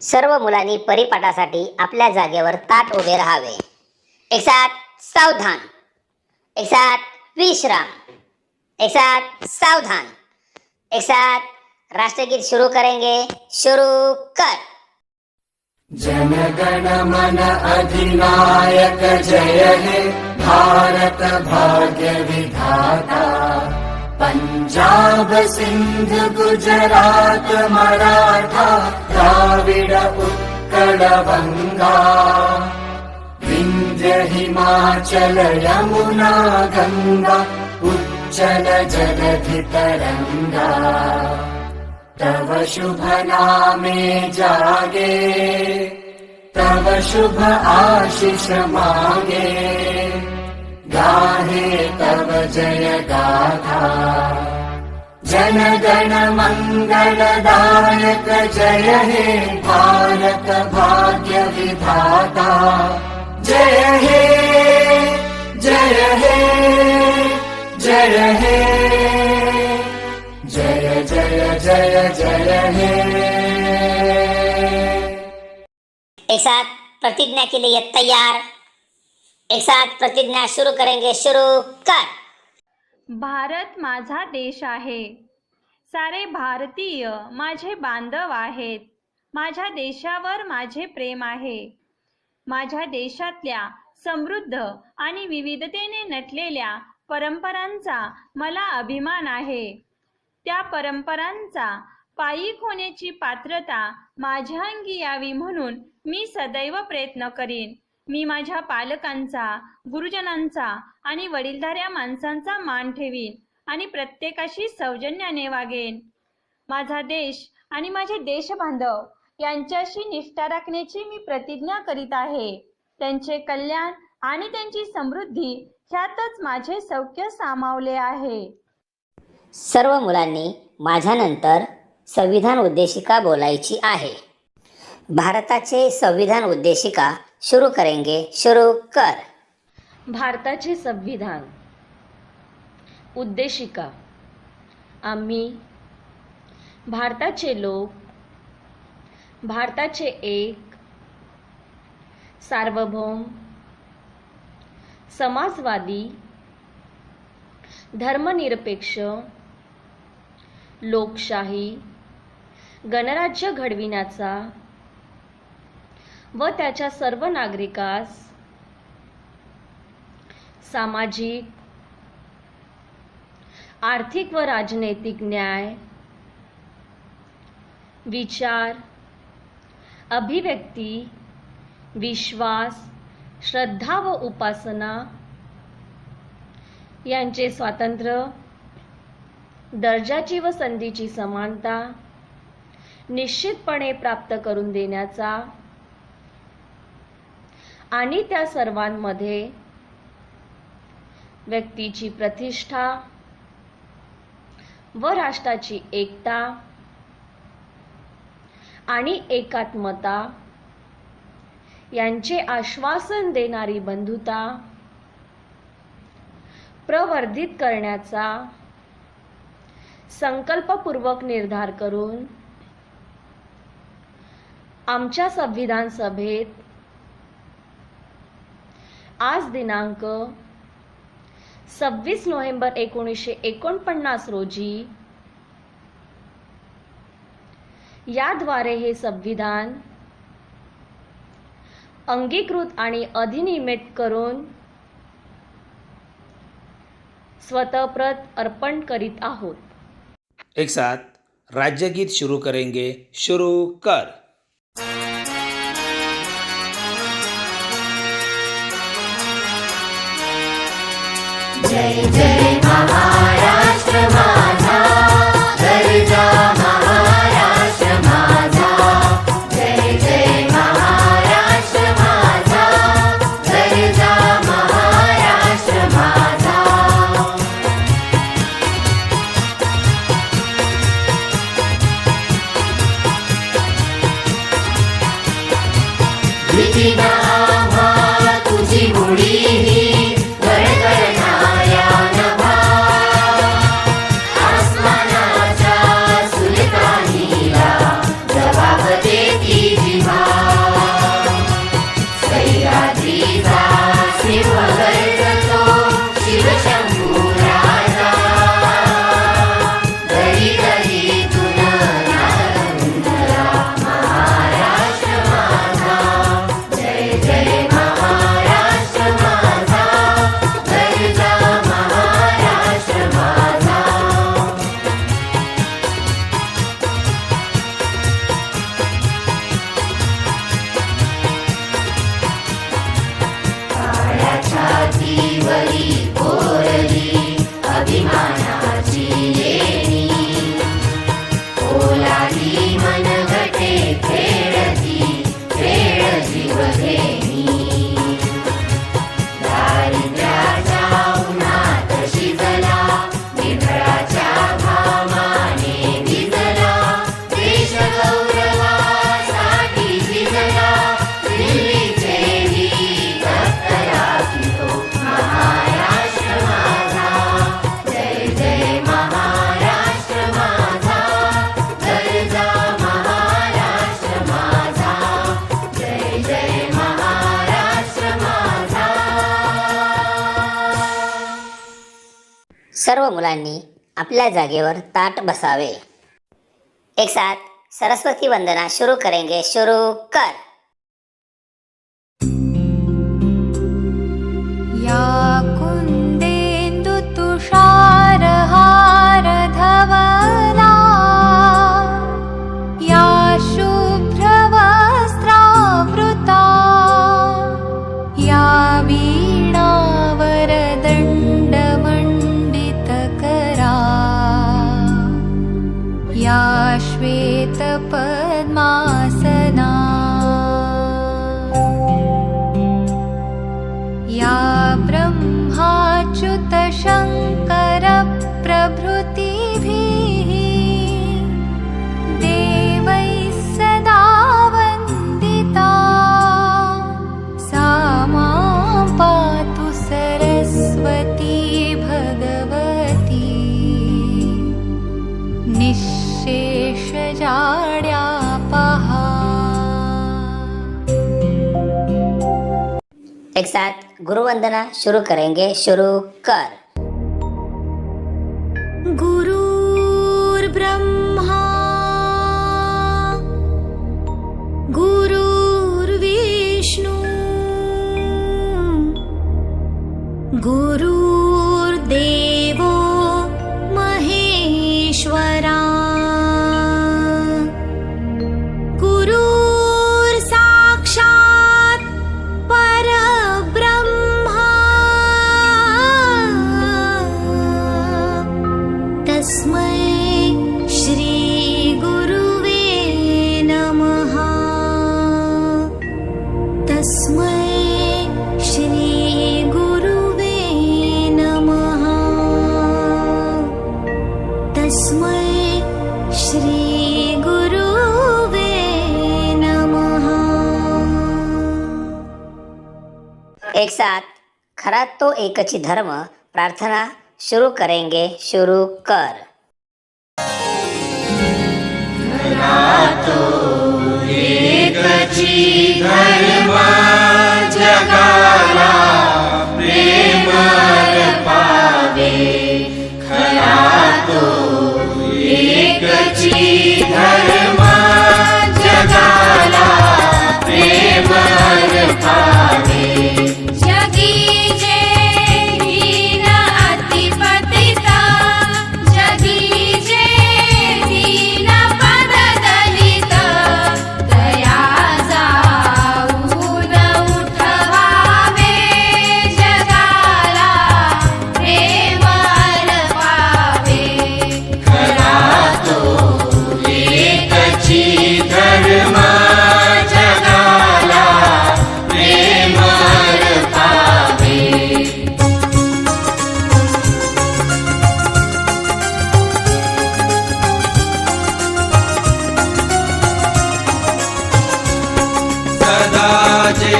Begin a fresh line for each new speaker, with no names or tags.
सर्व मुलांनी परिपाठासाठी आपल्या जागेवर ताठ उभे राहावे। एक साथ सावधान, एक साथ विश्राम, एक साथ सावधान, एक साथ राष्ट्रगीत शुरू करेंगे। शुरू कर।
जन गण मन अधिनायक जय हे भारत भाग्य विधाता। पंजाब सिंध गुजरात मराठा द्राविड उत्कल बंगा। विंध्य हिमाचल यमुना गंगा उच्चल जलधि तरंगा। तव शुभ नामे जागे, तव शुभ आशीष मांगे। गाहे तव जय गाथा, जन गण मंगलदायक जय हे भारत भाग्य विधाता। जय हे जय हे जय हे जय जय जय जय हे।
एक साथ प्रतिज्ञा के लिए तैयार। एक साथ प्रतिज्ञा शुरू करेंगे। शुरू कर।
भारत माझा देश आहे, सारे भारतीय माझे बांधव आहेत। माझ्या देशावर माझे प्रेम आहे। माझ्या देशातल्या समृद्ध आणि विविधतेने नटलेल्या परंपरांचा मला अभिमान आहे। त्या परंपरांचा पायीक होण्याची पात्रता माझ्या अंगी यावी म्हणून मी सदैव प्रयत्न करीन। मी माझ्या पालकांचा, गुरुजनांचा आणि वडीलधाऱ्या माणसांचा मान ठेवीन आणि प्रत्येकाशी सौजन्याने वागेन। माझा देश आणि माझे देशबांधव यांच्याशी निष्ठा राखण्याची मी प्रतिज्ञा करीत आहे। त्यांचे कल्याण आणि त्यांची समृद्धी ह्यातच माझे सौख्य सामावले आहे।
सर्व मुलांनी माझ्यानंतर संविधान उद्देशिका बोलायची आहे। भारताचे संविधान उद्देशिका शुरू करेंगे। शुरू कर।
भारताचे संविधान उद्देशिका। आम्ही भारताचे लोक, भारताचे एक, सार्वभौम, समाजवादी, धर्मनिरपेक्ष, लोकशाही गणराज्य घडविण्याचा व त्याच्या सर्व नागरिकास सामाजिक, आर्थिक व राजनैतिक न्याय, विचार, अभिव्यक्ती, विश्वास, श्रद्धा व उपासना यांचे स्वातंत्र्य, दर्जाची व संधीची समानता निश्चितपणे प्राप्त करून देण्याचा आणि त्या सर्वांमध्ये व्यक्तीची प्रतिष्ठा व राष्ट्राची एकता आणि एकात्मता यांचे आश्वासन देणारी बंधुता प्रवर्धित करण्याचा संकल्पपूर्वक निर्धार करून आमच्या संविधान सभेत आज दिनांक 26 नोव्हेंबर 1949 रोजी याद्वारे हे संविधान अंगीकृत आणि अधिनियमित करून स्वतःप्रत अर्पण करीत आहोत।
एक साथ राज्यगीत शुरू करेंगे। शुरू कर।
जय जय महाराष्ट्र माझा, गर्जा महाराष्ट्र माझा। जय जय महाराष्ट्र माझा, गर्जा महाराष्ट्र माझा। भीती ना आम्हा तुझी मुळी ही गडगडणाऱ्या नभा। आसमानाच्या सुलतानीला जबाब देती
सर्व मुलांनी आपल्या जागेवर ताट बसावे. एक साथ सरस्वती वंदना शुरू करेंगे. शुरू कर.
या कुन्देन्दु तुषारहार धवला या शुभ्रवस्त्रावृता या वीणावरदण्डमण्डितकरा या श्वेतपद्मासना या ब्रह्माच्युतशङ्करप्रभृतिभिः देवैः सदा वन्दिता सा मां पातु सरस्वती भगवती निःशेषजाड्यापहा.
एक साथ गुरुवंदना शुरू करेंगे. शुरू कर.
गुरुर्ब्रह्मा गुरुर्विष्णु गुरुर्देवो महेश्वरा गुरुर्साक्षात् परब्रह्मा तस्मै श्री गुरुवे नमः. तस्मै श्री गुरुवे नमः. तस्मै श्री गुरुवे नमः.
एक साथ खरा तो एकची धर्म प्रार्थना शुरू करेंगे. शुरू कर.
एकची धर्म जगाला प्रेम पावे. खरा तो एकची धर्म जगाला प्रेम पावे.
जगी जे दीन अतिपतिता जगी जे दीन पद दलित दया जाऊन उठवावे जगाला प्रेम पावे.
खरा तो एकची धर्म जगाला प्रेम पावे. सदा जे